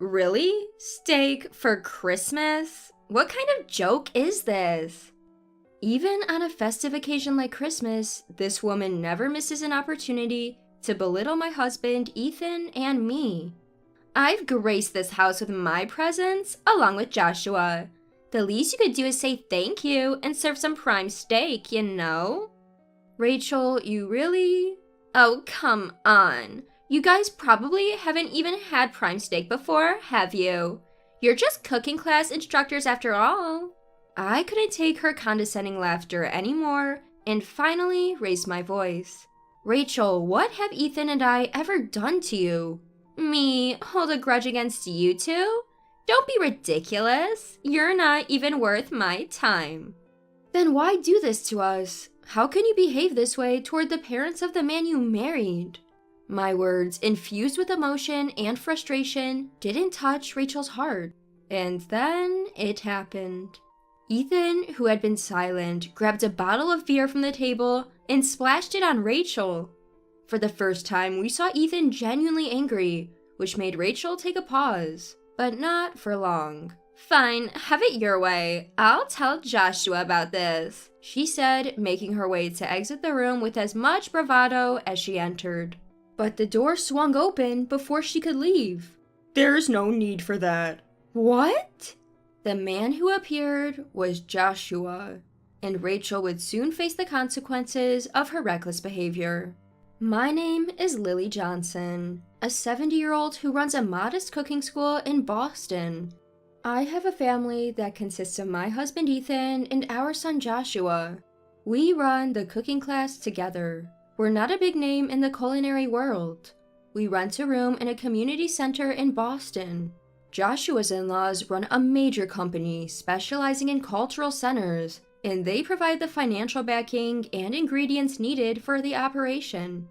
Really? Steak for Christmas? What kind of joke is this? Even on a festive occasion like Christmas, this woman never misses an opportunity to belittle my husband, Ethan, and me. I've graced this house with my presence, along with Joshua. The least you could do is say thank you and serve some prime steak, you know? Rachel, you really? Oh, come on. You guys probably haven't even had prime steak before, have you? You're just cooking class instructors after all. I couldn't take her condescending laughter anymore and finally raised my voice. Rachel, what have Ethan and I ever done to you? Me hold a grudge against you two? Don't be ridiculous. You're not even worth my time. Then why do this to us? How can you behave this way toward the parents of the man you married? My words, infused with emotion and frustration, didn't touch Rachel's heart. And then it happened. Ethan, who had been silent, grabbed a bottle of beer from the table and splashed it on Rachel. For the first time, we saw Ethan genuinely angry, which made Rachel take a pause, but not for long. Fine, have it your way. I'll tell Joshua about this, she said, making her way to exit the room with as much bravado as she entered. But the door swung open before she could leave. There's no need for that. What? The man who appeared was Joshua, and Rachel would soon face the consequences of her reckless behavior. My name is Lily Johnson, a 70-year-old who runs a modest cooking school in Boston. I have a family that consists of my husband Ethan and our son Joshua. We run the cooking class together. We're not a big name in the culinary world. We rent a room in a community center in Boston. Joshua's in-laws run a major company specializing in cultural centers, and they provide the financial backing and ingredients needed for the operation.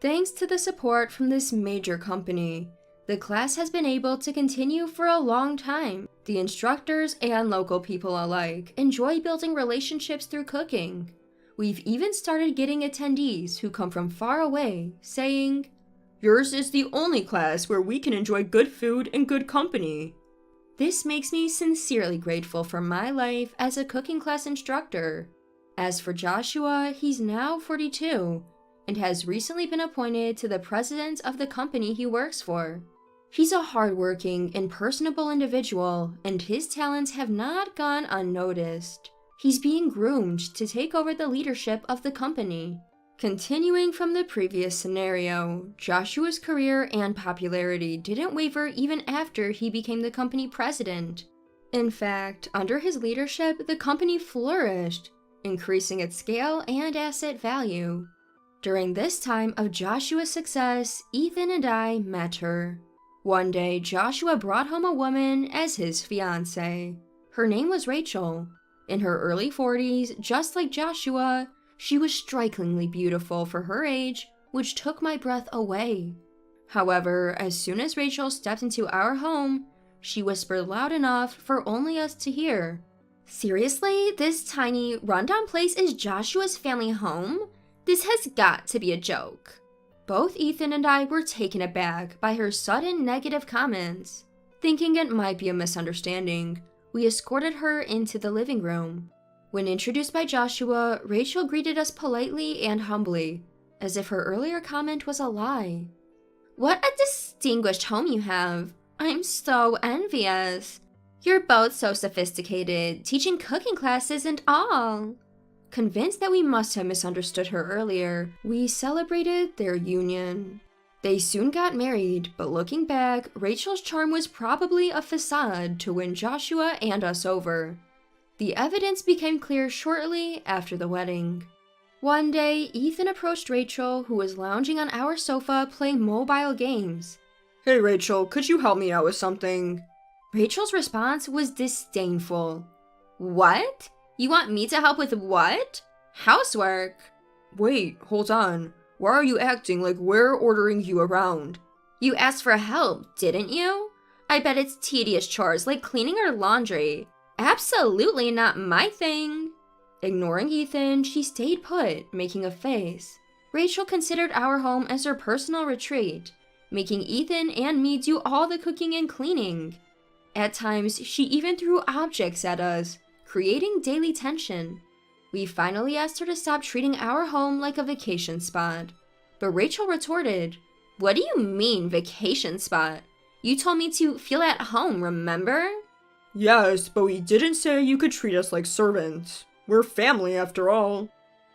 Thanks to the support from this major company, the class has been able to continue for a long time. The instructors and local people alike enjoy building relationships through cooking. We've even started getting attendees who come from far away, saying, "Yours is the only class where we can enjoy good food and good company." This makes me sincerely grateful for my life as a cooking class instructor. As for Joshua, he's now 42 and has recently been appointed to the president of the company he works for. He's a hardworking and personable individual, and his talents have not gone unnoticed. He's being groomed to take over the leadership of the company. Continuing from the previous scenario, Joshua's career and popularity didn't waver even after he became the company president. In fact, under his leadership, the company flourished, increasing its scale and asset value. During this time of Joshua's success, Ethan and I met her. One day, Joshua brought home a woman as his fiancée. Her name was Rachel. In her early 40s, just like Joshua, she was strikingly beautiful for her age, which took my breath away. However, as soon as Rachel stepped into our home, she whispered loud enough for only us to hear. "Seriously, this tiny, rundown place is Joshua's family home? This has got to be a joke." Both Ethan and I were taken aback by her sudden negative comments. Thinking it might be a misunderstanding, we escorted her into the living room. When introduced by Joshua, Rachel greeted us politely and humbly, as if her earlier comment was a lie. "What a distinguished home you have. I'm so envious. You're both so sophisticated, teaching cooking classes and all." Convinced that we must have misunderstood her earlier, we celebrated their union. They soon got married, but looking back, Rachel's charm was probably a facade to win Joshua and us over. The evidence became clear shortly after the wedding. One day, Ethan approached Rachel, who was lounging on our sofa playing mobile games. "Hey Rachel, could you help me out with something?" Rachel's response was disdainful. "What? You want me to help with what? Housework?" "Wait, hold on. Why are you acting like we're ordering you around?" "You asked for help, didn't you? I bet it's tedious chores like cleaning or laundry. Absolutely not my thing." Ignoring Ethan, she stayed put, making a face. Rachel considered our home as her personal retreat, making Ethan and me do all the cooking and cleaning. At times, she even threw objects at us, creating daily tension. We finally asked her to stop treating our home like a vacation spot. But Rachel retorted, "What do you mean, vacation spot? You told me to feel at home, remember?" Yes, but we didn't say you could treat us like servants. We're family after all.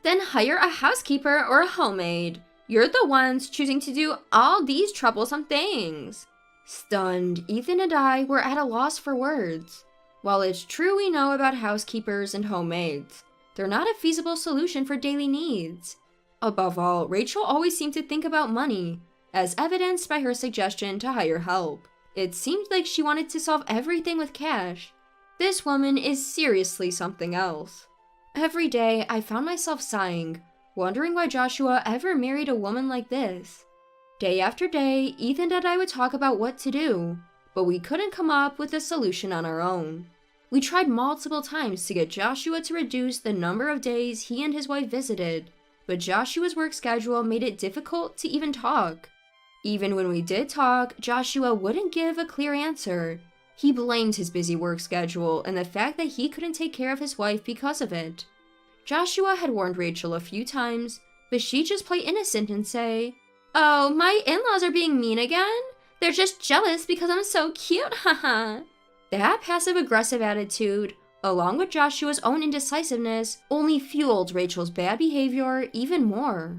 Then hire a housekeeper or a homemaid. You're the ones choosing to do all these troublesome things. Stunned, Ethan and I were at a loss for words. While it's true we know about housekeepers and homemaids, they're not a feasible solution for daily needs. Above all, Rachel always seemed to think about money, as evidenced by her suggestion to hire help. It seemed like she wanted to solve everything with cash. This woman is seriously something else. Every day, I found myself sighing, wondering why Joshua ever married a woman like this. Day after day, Ethan and I would talk about what to do, but we couldn't come up with a solution on our own. We tried multiple times to get Joshua to reduce the number of days he and his wife visited, but Joshua's work schedule made it difficult to even talk. Even when we did talk, Joshua wouldn't give a clear answer. He blamed his busy work schedule and the fact that he couldn't take care of his wife because of it. Joshua had warned Rachel a few times, but she'd just play innocent and say, "Oh, my in-laws are being mean again? They're just jealous because I'm so cute, haha." That passive-aggressive attitude, along with Joshua's own indecisiveness, only fueled Rachel's bad behavior even more.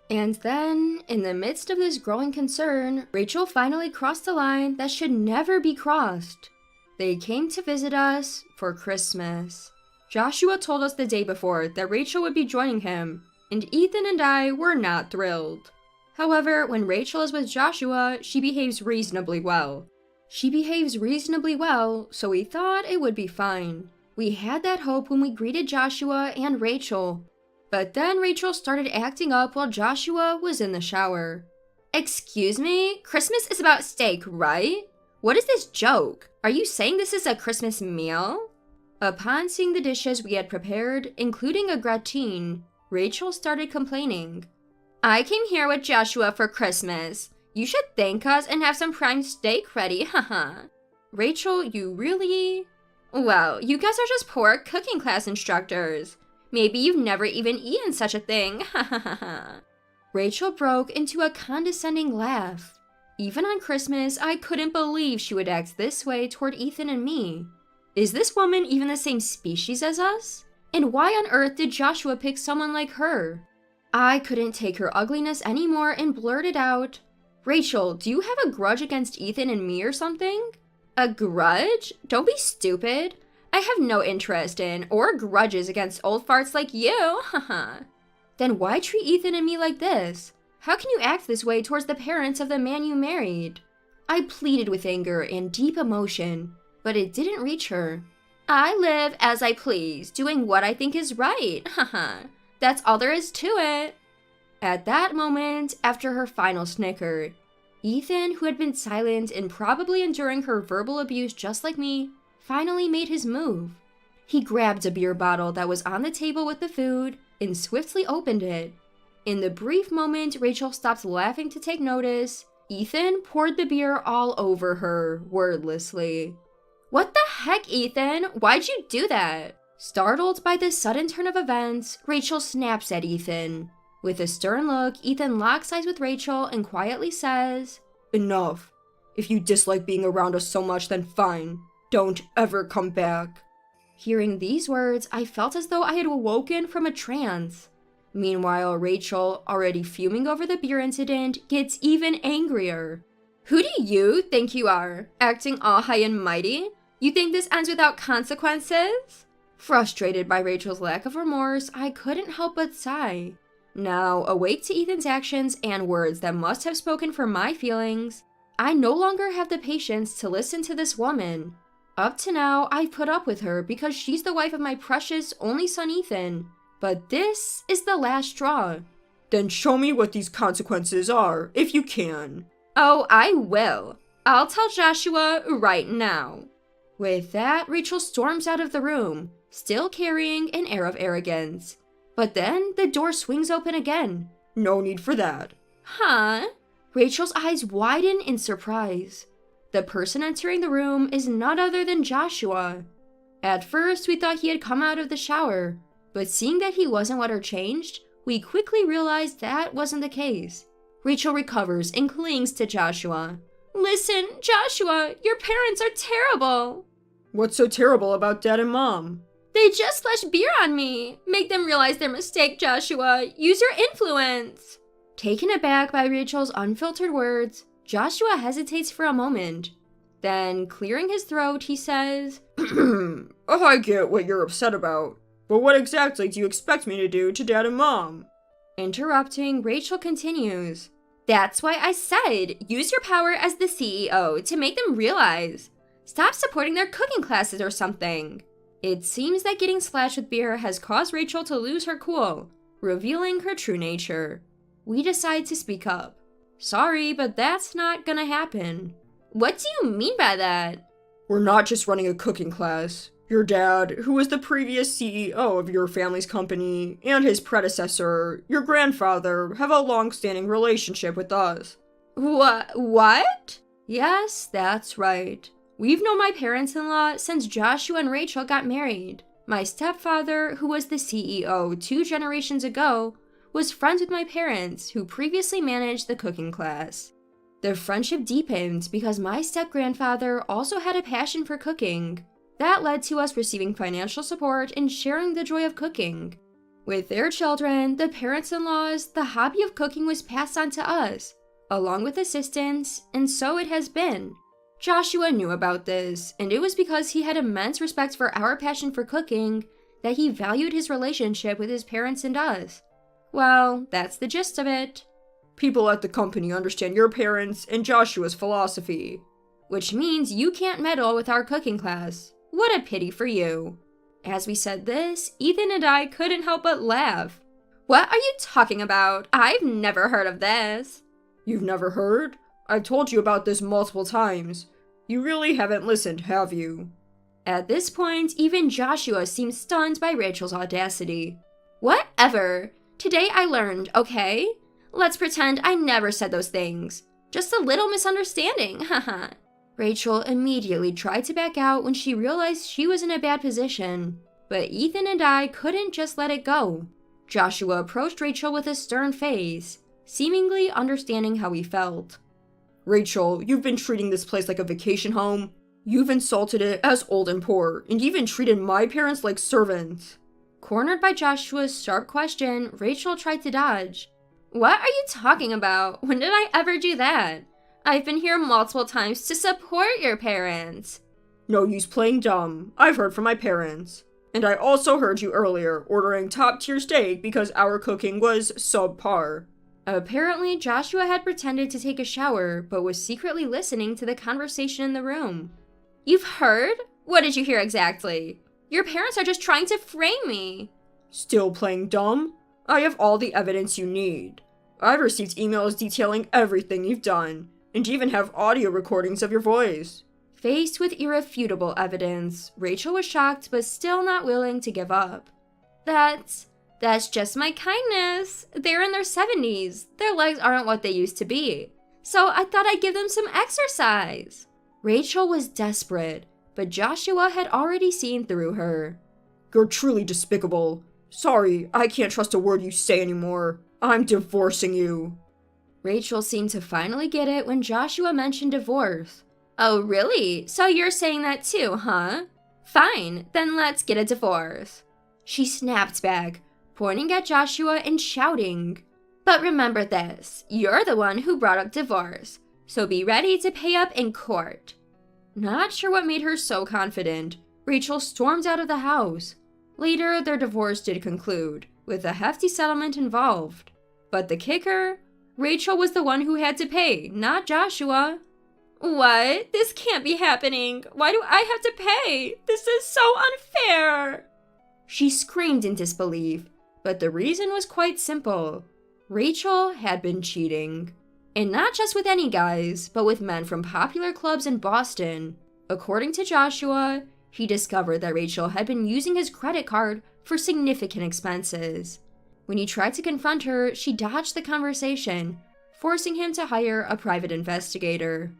And then, in the midst of this growing concern, Rachel finally crossed a line that should never be crossed. They came to visit us for Christmas. Joshua told us the day before that Rachel would be joining him, and Ethan and I were not thrilled. However, when Rachel is with Joshua, she behaves reasonably well. So we thought it would be fine. We had that hope when we greeted Joshua and Rachel. But then Rachel started acting up while Joshua was in the shower. "Excuse me? Christmas is about steak, right? What is this joke? Are you saying this is a Christmas meal?" Upon seeing the dishes we had prepared, including a gratin, Rachel started complaining. "I came here with Joshua for Christmas. You should thank us and have some prime steak ready, haha." "Rachel, you really..." "Well, you guys are just poor cooking class instructors. Maybe you've never even eaten such a thing, hahaha." Rachel broke into a condescending laugh. Even on Christmas, I couldn't believe she would act this way toward Ethan and me. Is this woman even the same species as us? And why on earth did Joshua pick someone like her? I couldn't take her ugliness anymore and blurted out, "Rachel, do you have a grudge against Ethan and me or something?" "A grudge? Don't be stupid. I have no interest in or grudges against old farts like you, haha." "Then why treat Ethan and me like this? How can you act this way towards the parents of the man you married?" I pleaded with anger and deep emotion, but it didn't reach her. "I live as I please, doing what I think is right, haha. That's all there is to it." At that moment, after her final snicker, Ethan, who had been silent and probably enduring her verbal abuse just like me, finally made his move. He grabbed a beer bottle that was on the table with the food and swiftly opened it. In the brief moment Rachel stopped laughing to take notice, Ethan poured the beer all over her, wordlessly. "What the heck, Ethan? Why'd you do that?" Startled by this sudden turn of events, Rachel snaps at Ethan. With a stern look, Ethan locks eyes with Rachel and quietly says, Enough. If you dislike being around us so much, then fine. Don't ever come back. Hearing these words, I felt as though I had awoken from a trance. Meanwhile, Rachel, already fuming over the beer incident, gets even angrier. "Who do you think you are? Acting all high and mighty? You think this ends without consequences?" Frustrated by Rachel's lack of remorse, I couldn't help but sigh. Now, awake to Ethan's actions and words that must have spoken for my feelings, I no longer have the patience to listen to this woman. Up to now, I've put up with her because she's the wife of my precious only son Ethan. But this is the last straw. Then show me what these consequences are, if you can. Oh, I will. I'll tell Joshua right now. With that, Rachel storms out of the room, still carrying an air of arrogance. But then the door swings open again. No need for that. Huh? Rachel's eyes widen in surprise. The person entering the room is none other than Joshua. At first, we thought he had come out of the shower, but seeing that he wasn't wet or changed, we quickly realized that wasn't the case. Rachel recovers and clings to Joshua. Listen, Joshua, your parents are terrible. What's so terrible about Dad and Mom? They just splashed beer on me. Make them realize their mistake, Joshua. Use your influence. Taken aback by Rachel's unfiltered words, Joshua hesitates for a moment. Then, clearing his throat, he says, I get what you're upset about, but what exactly do you expect me to do to Dad and Mom? Interrupting, Rachel continues, That's why I said, use your power as the CEO to make them realize. Stop supporting their cooking classes or something. It seems that getting splashed with beer has caused Rachel to lose her cool, revealing her true nature. We decide to speak up. Sorry, but that's not gonna happen. What do you mean by that? We're not just running a cooking class. Your dad, who was the previous CEO of your family's company, and his predecessor, your grandfather, have a long-standing relationship with us. What? Yes, that's right. We've known my parents-in-law since Joshua and Rachel got married. My stepfather, who was the CEO 2 generations ago, was friends with my parents, who previously managed the cooking class. The friendship deepened because my step-grandfather also had a passion for cooking. That led to us receiving financial support and sharing the joy of cooking. With their children, the parents-in-laws, the hobby of cooking was passed on to us, along with assistance, and so it has been. Joshua knew about this, and it was because he had immense respect for our passion for cooking that he valued his relationship with his parents and us. Well, that's the gist of it. People at the company understand your parents and Joshua's philosophy. Which means you can't meddle with our cooking class. What a pity for you. As we said this, Ethan and I couldn't help but laugh. What are you talking about? I've never heard of this. You've never heard? I've told you about this multiple times. You really haven't listened, have you? At this point, even Joshua seems stunned by Rachel's audacity. Whatever. Today I learned, okay? Let's pretend I never said those things. Just a little misunderstanding, haha. Rachel immediately tried to back out when she realized she was in a bad position, but Ethan and I couldn't just let it go. Joshua approached Rachel with a stern face, seemingly understanding how he felt. Rachel, you've been treating this place like a vacation home. You've insulted it as old and poor, and even treated my parents like servants. Cornered by Joshua's sharp question, Rachel tried to dodge. What are you talking about? When did I ever do that? I've been here multiple times to support your parents. No use playing dumb. I've heard from my parents. And I also heard you earlier ordering top-tier steak because our cooking was subpar. Apparently, Joshua had pretended to take a shower, but was secretly listening to the conversation in the room. You've heard? What did you hear exactly? Your parents are just trying to frame me. Still playing dumb? I have all the evidence you need. I've received emails detailing everything you've done, and even have audio recordings of your voice. Faced with irrefutable evidence, Rachel was shocked but still not willing to give up. That's just my kindness. They're in their 70s. Their legs aren't what they used to be. So I thought I'd give them some exercise. Rachel was desperate, but Joshua had already seen through her. You're truly despicable. Sorry, I can't trust a word you say anymore. I'm divorcing you. Rachel seemed to finally get it when Joshua mentioned divorce. Oh, really? So you're saying that too, huh? Fine, then let's get a divorce. She snapped back, pointing at Joshua and shouting. But remember this, you're the one who brought up divorce, so be ready to pay up in court. Not sure what made her so confident, Rachel stormed out of the house. Later, their divorce did conclude, with a hefty settlement involved. But the kicker? Rachel was the one who had to pay, not Joshua. What? This can't be happening. Why do I have to pay? This is so unfair. She screamed in disbelief, but the reason was quite simple. Rachel had been cheating. And not just with any guys, but with men from popular clubs in Boston. According to Joshua, he discovered that Rachel had been using his credit card for significant expenses. When he tried to confront her, she dodged the conversation, forcing him to hire a private investigator.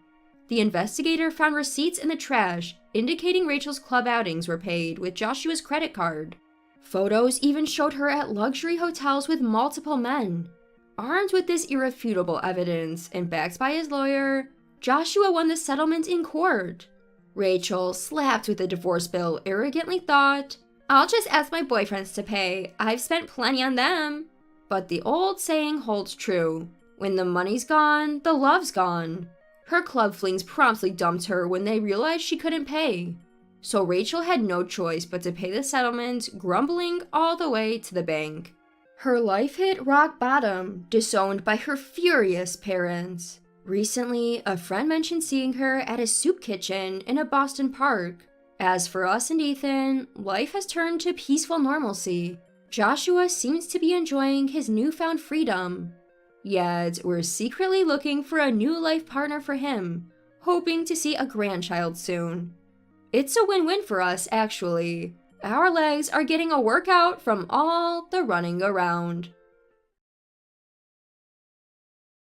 The investigator found receipts in the trash indicating Rachel's club outings were paid with Joshua's credit card. Photos even showed her at luxury hotels with multiple men. Armed with this irrefutable evidence and backed by his lawyer, Joshua won the settlement in court. Rachel, slapped with the divorce bill, arrogantly thought, "I'll just ask my boyfriends to pay. I've spent plenty on them." But the old saying holds true. When the money's gone, the love's gone. Her club flings promptly dumped her when they realized she couldn't pay. So Rachel had no choice but to pay the settlement, grumbling all the way to the bank. Her life hit rock bottom, disowned by her furious parents. Recently, a friend mentioned seeing her at a soup kitchen in a Boston park. As for us and Ethan, life has turned to peaceful normalcy. Joshua seems to be enjoying his newfound freedom. Yet, we're secretly looking for a new life partner for him, hoping to see a grandchild soon. It's a win-win for us, actually. Our legs are getting a workout from all the running around.